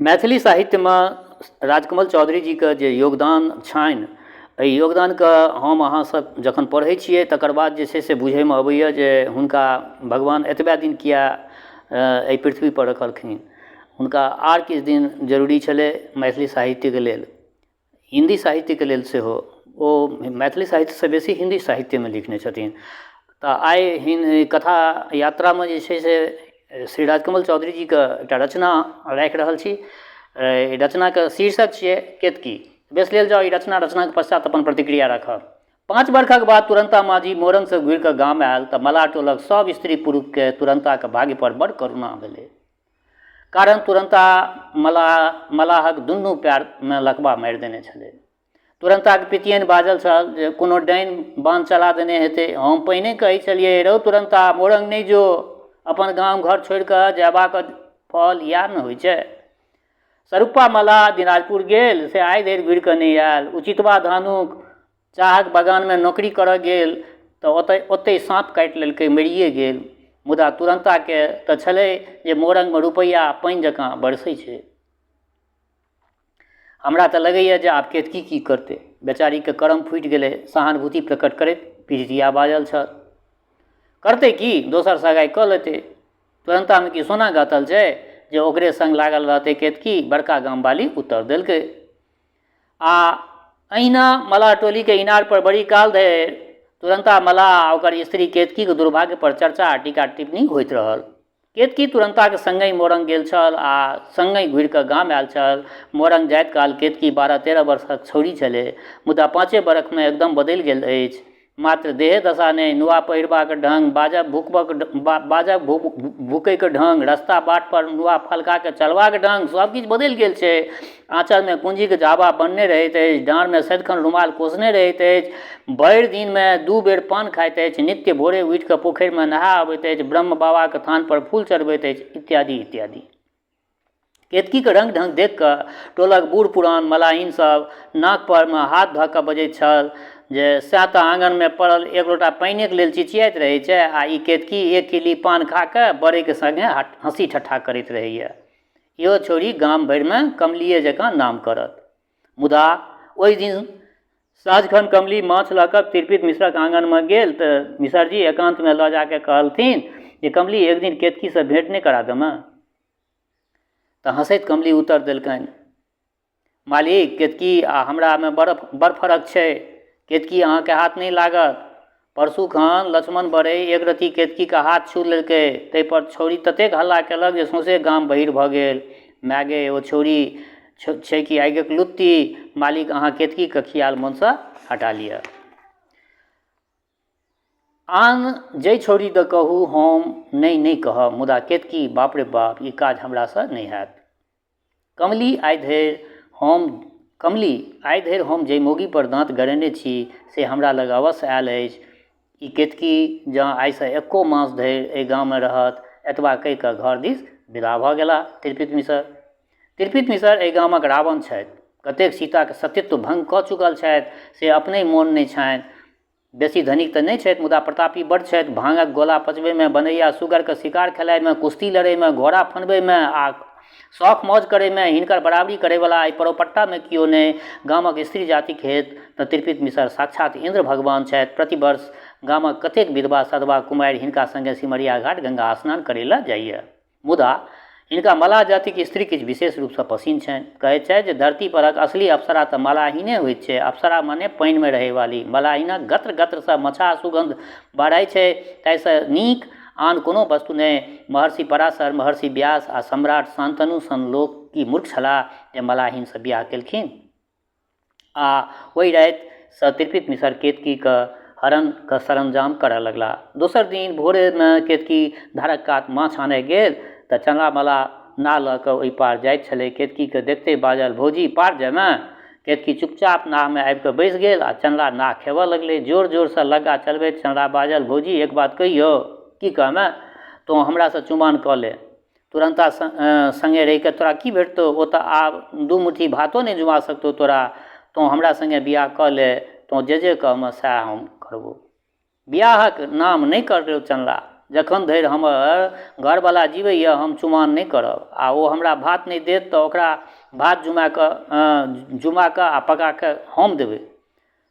मैथिली साहित्यमे राजकमल चौधरी जीके जे योगदान छनि, एहि योगदानके हम अहाँसब जखन पढ़ै छिए तकर बाद जे छै से बुझैमे अबैए जे हुनका भगवान एतबा दिन किया एहि पृथ्वी पर रखलखिन। हुनका आर किछु दिन जरूरी छलै मैथिली साहित्यके लेल, हिन्दी साहित्यके लेल सेहो। ओ मैथिली साहित्यसँ बेसी हिन्दी साहित्यमे लिखने छथिन। तऽ आइ कथा यात्रामे जे छै से श्री राजकमल चौधरी जीके एकटा रचना राखि रहल छी। रचनाके शीर्षक छिए केतकी। बेस लेल जाउ ई रचनाके पश्चात अपन प्रतिक्रिया राखब। 5 वर्षक बाद तुरन्ता माझी मोरंगसँ घुरिकऽ गाम आयल तऽ मलाह टोलक सब स्त्री पुरुषके तुरन्ताके भाग्य पर बड़ करुणा भेलै। कारण तुरन्ता मलाहक दुनू पैरमे लकवा मारि देने छलै। तुरन्ताके पितियन बाजल छल जे कोनो डाइन बाँध चला देने हेतै। हम पहिने कहै छलिए रौ तुरन्ता मोरंग नहि जो, अपन गाम घर छोड़िकऽ जयबाक फल इएह ने होइ छै। सरुप्पा मलाह दिनाजपुर गेल से आइ धरि घुरिकऽ नहि आयल। उचितवा धानुक चाहक बगानमे नौकरी करऽ गेल तऽ ओतहि साँप काटि लेलकै, मरिए गेल। मुदा तुरन्ताके तऽ छलै जे मोरंगमे रुपैआ पानि जकाँ बरसै छै। हमरा तऽ लगैए जे आब केतकी की करतै, बेचारीके करम फूटि गेलै। सहानुभूति प्रकट करैत पिरजिया बाजल छल, करतै की, दोसर सगाइ कऽ लेतै। तुरन्तामे कि सोना गाथल छै जे ओकरे संग लागल रहतै केतकी, बड़का गामवाली उत्तर देलकै। आ अहिना मलाह टोलीके इनार पर बड़ी काल धरि तुरन्ता मलाह आ ओकर स्त्री केतकीके दुर्भाग्य पर चर्चा आ टीका टिप्पणी होइत रहल। केतकी तुरन्ताके संगहि मोरंग गेल छल आ संगहि घुरिकऽ गाम आयल छल। मोरंग जाइत काल केतकी 12-13 वर्षक छौड़ी छलै, मुदा 5 बरखमे एकदम बदलि गेल अछि। मात्र देहे दशा नहि, नुआ पहिरबाक ढंग, बाजब भूकैके ढंग, रस्ता बाट पर नुआ फलकाके चलबाक ढंग, सब किछु बदलि गेल छै। आँचलमे कुंजीके झाबा बनने रहैत अछि, डाँरमे सदिखन रुमाल कोसने रहैत अछि, भरि दिनमे 2 बेर पान खाइत अछि, नित्य भोरे उठिकऽ पोखरिमे नहा अबैत अछि, ब्रह्म बाबाके थान पर फूल चढ़बैत अछि, इत्यादि इत्यादि। केतकीके रंग ढंग देख कऽ टोलक बूढ़ पुरान मलाहिन सब नाक परमे हाथ धऽ कऽ बजैत छल जे सएह तऽ आँगनमे पड़ल एक लोटा पानिके लेल चिचियाइत रहै छै आ ई केतकी 1 किली पान खाकऽ बड़ैके संगे हँसी ठट्ठा करैत रहैए। इहो छोड़ी गाम भरिमे कमलिए जकाँ नाम करत। मुदा ओहि दिन साँझखन कमली माछ लऽ कऽ तिरपित मिश्रक आँगनमे गेल तऽ मिश्रजी एकान्तमे लऽ जाके कहलथिन जे कमली एक दिन केतकीसँ भेँट नहि करा देमे। तऽ हँसैत कमली उत्तर देलकनि, मालिक केतकी आ हमरामे बड़ फरक छै। केतकी अहाँके हाथ नहीं लागत। परसू खन लक्ष्मण बड़े एक रत्ती केतकीके हाथ छू लेलकै, ताहि पर छौड़ी ततेक हल्ला केलक जे सौंसे गाम बहिर भऽ गेल। माय गे ओ छौड़ी छै कि आगिक लुत्ती। मालिक अहाँ केतकीके खियाल मोनसँ हटा लिअ। आन जै छौड़ी दऽ कहू हम नहीं कहब, मुदा केतकी बाप रे बाप ई काज हमरासँ नहीं हैत। कमली आइ धरि हम जै मौगी पर दाँत गड़ेने छी से हमरा लग अवश्य आयल अछि। ई केतकी जँ आइसँ 1 मास धरि एहि गाममे रहत, एतबा कहि कऽ घर दिस विदा भऽ गेलाह तिरपित मिश्र एहि गामक रावण छथि। कतेक सीताके सतीत्व भंग कऽ चुकल छथि से अपने मोन नहि छनि। बेसी धनिक तऽ नहि छथि, मुदा प्रतापी बड्ड छथि। भांगक गोला पचबैमे, बनैया सुगरके शिकार खेलाइमे, कुश्ती लड़ैमे, घोड़ा फनबैमे आ शौख मौज करैमे हिनकर बराबरी करैवला एहि परोपट्टामे किओ नहि। गामक स्त्री जातिक हेतु तऽ तिरपित मिश्र साक्षात इंद्र भगवान छथि। प्रतिवर्ष गामक कतेक विधवा सधवा कुमारि हिनका संगे सिमरिया घाट गंगा स्नान करै लए जाइए। मुदा हिनका मलाह जातिक स्त्री किछु विशेष रूपसँ पसिन छनि। कहैत छथि जे धरती परक असली अप्सरा तऽ मलाहिने होइत छै। अप्सरा मने पानिमे रहैवाली। मलाहिनक गत्र गत्रसँ मछाह सुगंध बढ़ै छै, ताहिसँ नीक आन कोनो वस्तु नहि। महर्षि पराशर, महर्षि व्यास आ सम्राट शान्तनु सन लोक की मूर्ख छलाह जे मलाहिनसँ बियाह केलखिन। आ ओहि रातिसँ तिरपित मिश्र केतकीके हरणके सरंजाम करऽ लगलाह। दोसर दिन भोरेमे केतकी धारक कात माछ आनय गेल तऽ चंद्रा मलाह नाव लऽ कऽ ओहि पार जाइत छलै। केतकीके देखते बाजल, भौजी पार जायमे। केतकी चुपचाप नावमे आबि कऽ बैसि गेल आ चंद्रा नाव खेबऽ लगलै। जोर जोरसँ लग्गा चलबैत चंद्रा बाजल, भौजी एक बात कहियौ। की कहमे? तो हमरासँ चुमाओन कऽ ले। तुरन्ता संगे रहिके तोरा की भेटतौ? ओ तऽ आब 2 मुट्ठी भातो नहि जुमा सकतौ तोरा। तो हमरा संगे बियाह कऽ ले। तो जे कहमे सएह हम करबो। बियाहक नाम नहि करौ चंद्रा। जखन धरि हमर घरवला जीवैए हम चुमाओन नहि करब, आ ओ हमरा भात नहि देत तऽ ओकरा भात जुमा कऽ आ पका कऽ हम देबै।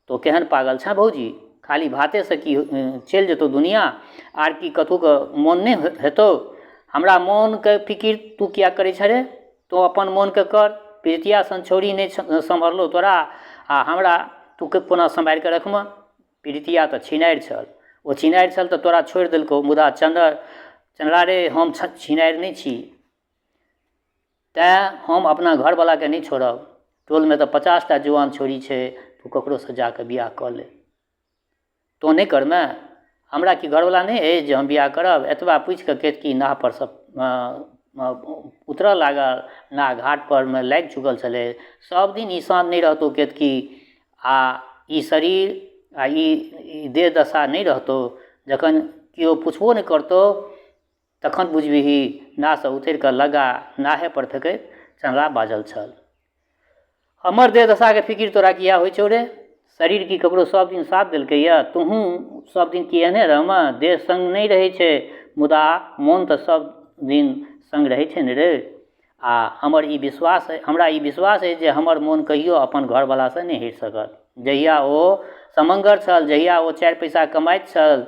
तो केहन पागल छँ भौजी, खाली भातेसँ की चलि जेतौ दुनिया, आर की कतहुके मोन नहि हेतौ? हमरा मोनके फिकिर तू किया करै छे रे? तू अपन मोनके कर। प्रीतिया सन छौड़ी नहि सम्हरलो तोरा, आ हमरा तू कोना सम्हारि कऽ रखमे? प्रीतिया तऽ छिनारि छल, ओ छिनारि छल तऽ तोरा छोड़ि देलकौ, मुदा चंद्रा रे हम छिनारि नहि छी, तेँ हम अपना घरवलाके नहि छोड़ब। टोलमे तऽ 50टा जुआन छोड़ी छै, तू ककरोसँ जाकऽ बिआह कऽ ले। तो नहि करमे? हमरा कि घरवला नहि अछि जे हम बिआह करब? एतबा पूछि कऽ केतकी नाह पर सँ उतरऽ लागल। नाह घाट परमे लागि चुकल छलै। सब दिन ई शान्त नहि रहतौ केतकी, आ ई शरीर आ ई देह दशा नहि रहतौ। जखन केओ पुछबो नहि करतौ तखन बुझबिही। नाहसँ उतरि कऽ लगा नाहे पर फेकैत चंद्रा बाजल छल, हमर देह दशाके फिकिर तोरा किया होइ छौ रे? शरीर की ककरो सब दिन साथ देलकैए? तुहूँ सब दिन की एहने रहमे? देह संग नहि रहै छै, मुदा मोन तऽ सब दिन संग रहै छै ने रे। आ हमरा ई विश्वास अछि जे हमर मोन कहियो अपन घरवलासँ नहि हटि सकत। जहिया ओ समंगर छल, जहिया ओ 4 पैसा कमाइत छल,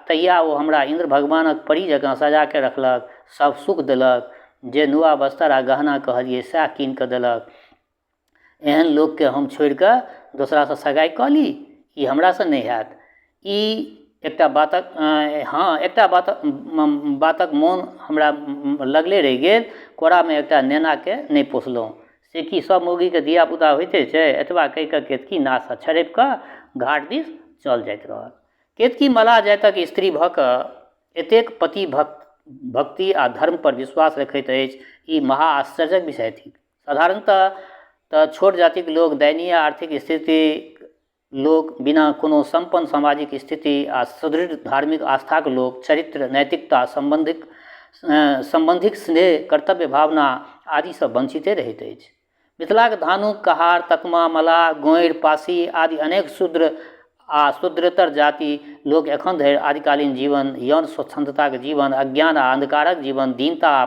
तहिया ओ हमरा इंद्र भगवानक परी जकाँ सजा के रखलक, सब सुख देलक। जे नुआ बस्तर आ गहना कहलिए सएह कीन कऽ देलक। एहन लोकके हम छोड़ि कऽ दोसरासँ सगाइ कऽ ली? ई हमरासँ नहि हैत। ई एकटा बातक मोन हमरा लगले रहि गेल। कोरामे एकटा नेनाके नहि पोसलहुँ से कि सब मौगीके धियापुता होइते छै। एतबा कहि कऽ केतकी नासँ छरपि कऽ घाट दिस चल जाइत रहल। केतकी मल्लाह जातिक स्त्री भऽ कऽ एतेक पति भक्ति आ धर्म पर विश्वास रखैत अछि, ई महा आश्चर्यक विषय थिक। साधारणतः तऽ छोट जातिक लोक, दयनीय आर्थिक स्थितिक लोक, बिना कोनो संपन्न सामाजिक स्थिति आ सुदृढ़ धार्मिक आस्थाक लोक चरित्र, नैतिकता, संबंधिक स्नेह, कर्तव्य भावना आदिसँ वंचिते रहैत अछि। मिथिलाक धानुक, कहार, तकमा, मल्लाह, गोंइर, पासी आदि अनेक शूद्र आ शूद्रेतर जाति लोक एखन धरि आदिकालीन जीवन, यौन स्वच्छंदताक जीवन, अज्ञान आ अंधकारक जीवन, दीनता आ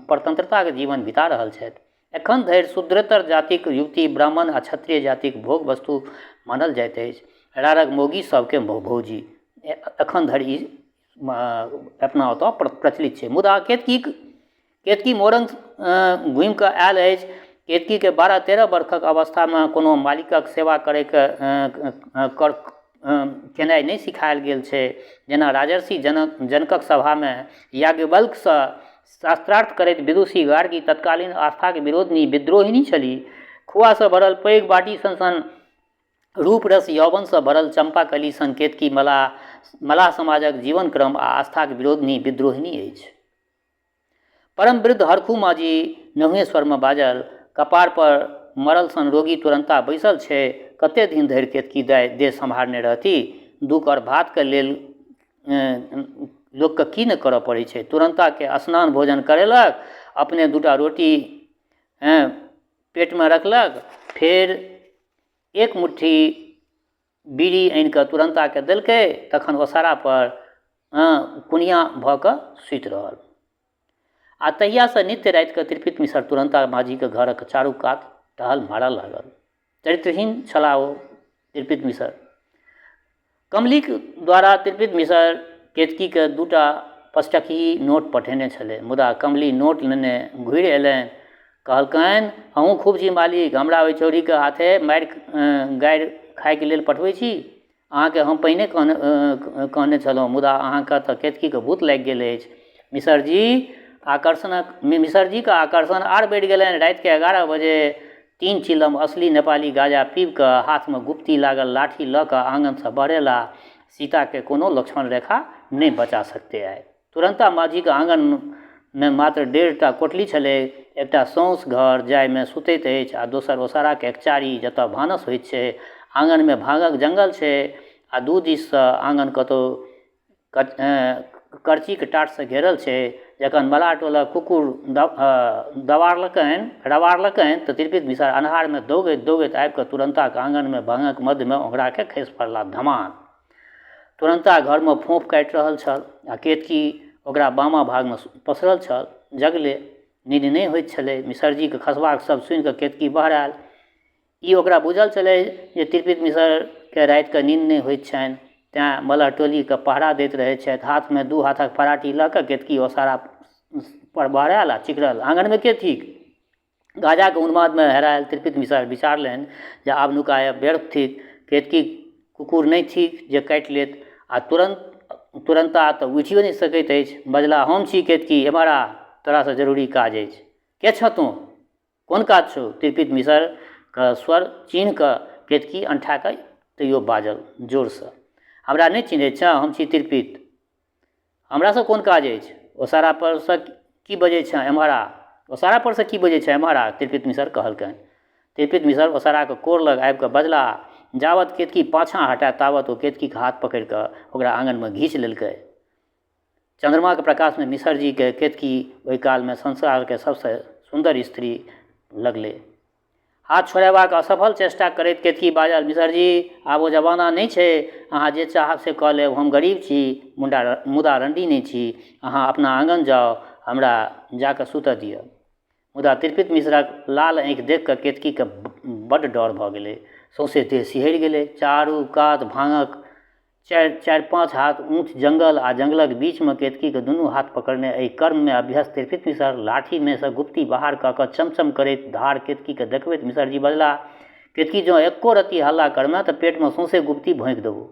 परतंत्रताक जीवन बिता रहल छथि। एखन धरि शूद्रेतर जातिक युवती ब्राह्मण आ क्षत्रिय जातिक भोग वस्तु मानल जाइत अछि। रारक मौगी सबके भौजी एखन धरि ई अपना ओतऽ प्रचलित छै। मुदा केतकी मोरंग घुमि कऽ आयल अछि। केतकीके 12-13 वर्षक अवस्थामे कोनो मालिकक सेवा केनाइ नहि सिखायल गेल छै। जेना राजर्षि जनकक सभामे याज्ञवल्क्यसँ शास्त्रार्थ करैत विदुषी गार्गी तत्कालीन आस्थाक विरोधिनी विद्रोहिणी छलीह। खुआसँ भरल पैघ बाटी सन रूप रस यौवनसँ भरल चंपाकली सन केतकी मल्लाह समाजक जीवन क्रम आ आस्थाक विरोधिनी विद्रोहिणी अछि। परम वृद्ध हरखू माझी नहुए स्वरमे बाजल, कपार पर मरल सन रोगी तुरंता बैसल छै। कते दिन धरि केतकी देह सम्हारने रहती? दुख और भातके लेल लोकके की नहि करऽ पड़ै छै। तुरंताके स्नान भोजन करेलक, अपने 2टा रोटी पेटमे रखलक, फेर एक मुट्ठी बीड़ी आनि कऽ तुरंताके देलकै, तखन ओसारा पर कुनिया भऽ कऽ सुति रहल। आ तहियासँ नित्य रातिके त्रिपित मिश्र तुरंता माझीके घरक चारू कात टहल मारऽ लागल। चरित्रहीन छलाह ओ त्रिपित मिश्र। कमलीक द्वारा त्रिपित मिश्र केतकीके 2टा 5 नोट पठेने छलै, मुदा कमली नोट लेने घुरि अयलनि। कहलकनि, अहूँ खूब छी मालिक, हमरा ओहि छौड़ीके हाथे मारि गारि खाइके लेल पठबै छी। अहाँके हम पहिने कहने छलहुँ, मुदा अहाँके तऽ केतकीके भूत लागि गेल अछि। मिश्रजीके आकर्षण आर बढ़ि गेलनि। रातिके 11 बजे 3 चिलम असली नेपाली गाजा पीब कऽ हाथमे गुप्ती लागल लाठी लऽ कऽ आँगनसँ बहरेला। सीताके कोनो लक्ष्मण रेखा नहि बचा सकते आइ। तुरंता माझीके आँगनमे मात्र 1.5टा कोठली छलै, एकटा सौँस घर जाहिमे सुतैत अछि, आ दोसर ओसाराके एकचारी जतऽ भानस होइत छै। आँगनमे भांगक जंगल छै, आ दू दिससँ आँगन कतहु करचीके टाटसँ घेरल छै। जखन मल्लाह टोलक कुकुर रवारलकनि तऽ त्रिपित मिश्र अन्हारमे दौगैत आबि कऽ तुरंताके आँगनमे भांगक मध्यमे ओकराके खसि पड़ला धमाल। तुरंता घरमे फोफ काटि रहल छल आ केतकी ओकरा बामा भागमे पसरल छल। जगले, नींद नहि होइत छलै। मिसरजीके खसबाक शब्द सुनिकऽ केतकी बहरायल। ई ओकरा बुझल छलै जे तिरपित मिसरके रातिके नींद नहि होइत छनि, तेँ मलह टोलीके पहरा दैत रहैत छथि। हाथमे 2 हाथक फराटी लऽ कऽ केतकी ओसारा पर बहरायल आ चिकरल। आँगनमे के थिक? गाजाके उन्मादमे हेरायल तिरपित मिसर विचारलनि जे आब नुकायब व्यर्थ थिक। केतकी कुकुर नहि थिक जे काटि लेत, आ तुरंता तऽ उठियो नहि सकैत अछि। बजला, हम छी केतकी, एम्हर आ, तोरासँ जरूरी काज अछि। के छऽ तू? कोन काज छौ? तिरपित मिसरके स्वर चिन्ह कऽ केतकी अंठा कऽ तैयो बाजल जोरसँ, हमरा नहि चिन्हैत छऽ? हम छी तिरपित। हमरासँ कोन काज अछि? ओसारा परसँ की बजै छऽ? एम्हर आ। ओसारा परसँ की बजै छऽ? एम्हर आ, तिरपित मिसर कहलकनि। तिरपित मिसर ओसाराके कोर लग आबि कऽ बजला। जावत केतकी पाछाँ हटाए तावत ओ केतकीके हाथ पकड़ि कऽ ओकरा आँगनमे घीच लेलकै। चंद्रमाके प्रकाशमे मिसरजीके केतकी ओहि कालमे संसारके सबसँ सुन्दर स्त्री लगलै। हाथ छोड़ेबाक असफल चेष्टा करैत केतकी बाजल, मिसरजी, आब ओ जमाना नहि छै। अहाँ जे चाहब से कऽ लेब। हम गरीब छी, मुदा रंडी नहि छी। अहाँ अपना आँगन जाउ, हमरा जाकऽ सुतऽ दिअ। मुदा तिरपित मिसरक लाल आँखि देखि कऽ केतकीके बड्ड डर भऽ गेलै। सौंसे देह सिहरि गेलै। चारू कात भांगक 4-5 हाथ ऊँच जंगल आ जंगलक बीचमे केतकीके दुनू हाथ पकड़ने एहि कर्ममे अभ्यस्त तिरपित मिसर लाठीमे सँ गुप्ती बाहर कऽ कऽ चमचम करैत धार केतकीके देखबैत मिसरजी बजला, केतकी जँ एको रत्ती हल्ला करमे तऽ पेटमे सौंसे गुप्ती भोंकि देबौ।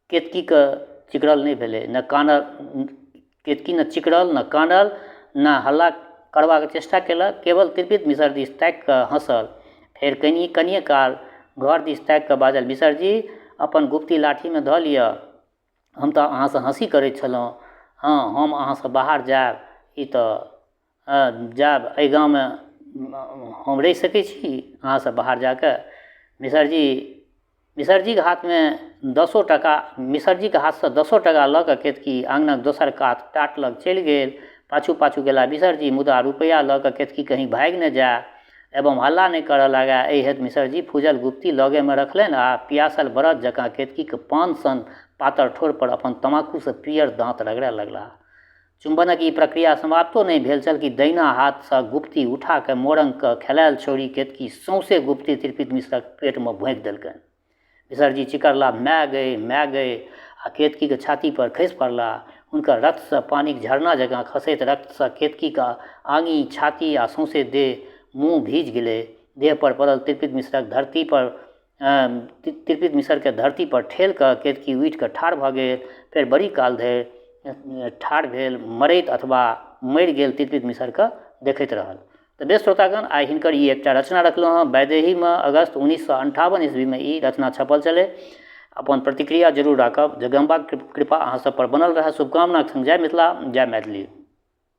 केतकीके चिकरल नहि भेलै, केतकी न चिकरल, न कानल, न हल्ला करबाक चेष्टा केलक। केवल तिरपित मिसर दिस ताकि कऽ हँसल। फेर कनिये काल घर दिस ताकि कऽ बाजल, मिसरजी, अपन गुप्ती लाठीमे धऽ लिअ। हम तऽ अहाँसँ हँसी करैत छलहुँ। हाँ, हम अहाँसँ बाहर जायब, ई तऽ जायब। एहि गाममे हम रहि सकैत छी अहाँसँ बाहर जाकऽ? मिसरजीके हाथसँ 10 टका लऽ कऽ केतकी आँगनक दोसर कात टाट लग चलि गेल। पाछू पाछू गेला मिसरजी, मुदा रुपैआ लऽ कऽ केतकी कहीं भागि न जाय एवं हल्ला नहि करऽ लागय, एहि हेतु मिसरजी फूजल गुप्ती लगेमे रखलनि आ पियासल बरद जकाँ केतकीके पान सन पातर ठोर पर अपन तमाकूसँ पियर दाँत रगड़य लगलाह। चुंबनक ई प्रक्रिया समाप्तो नहि भेल छल कि दहिना हाथसँ गुप्ती उठा कऽ मोरंगके खेलायल छोड़ी केतकी सौंसे गुप्ती तिरपित मिसरक पेटमे भोंकि देलकनि। मिसरजी चिकरला, माय गए, आ केतकीके छाती पर खसि पड़लाह। हुनकर रक्तसँ पानिक झरना जकाँ खसैत रक्तसँ केतकीके आँगि, छाती आ सौंसे देह मुँह भीज गेलै। देह पर पड़ल तिरपित मिसरके धरती पर ठेल कऽ केतकी उठि कऽ ठाढ़ भऽ गेल। फेर बड़ी काल धरि ठाढ़ भेल, मरैत अथवा मरि गेल तिरपित मिसरके देखैत रहल। तऽ बेस श्रोतागण, आइ हिनकर ई एकटा रचना रखलहुँ हँ। वैदेहीमे अगस्त 1958 ईस्वीमे ई रचना छपल छलै। अपन प्रतिक्रिया जरूर राखब। जगदम्बाक कृपा अहाँ सब पर बनल रहै। शुभकामनाक संग जय मिथिला, जय मैथिली।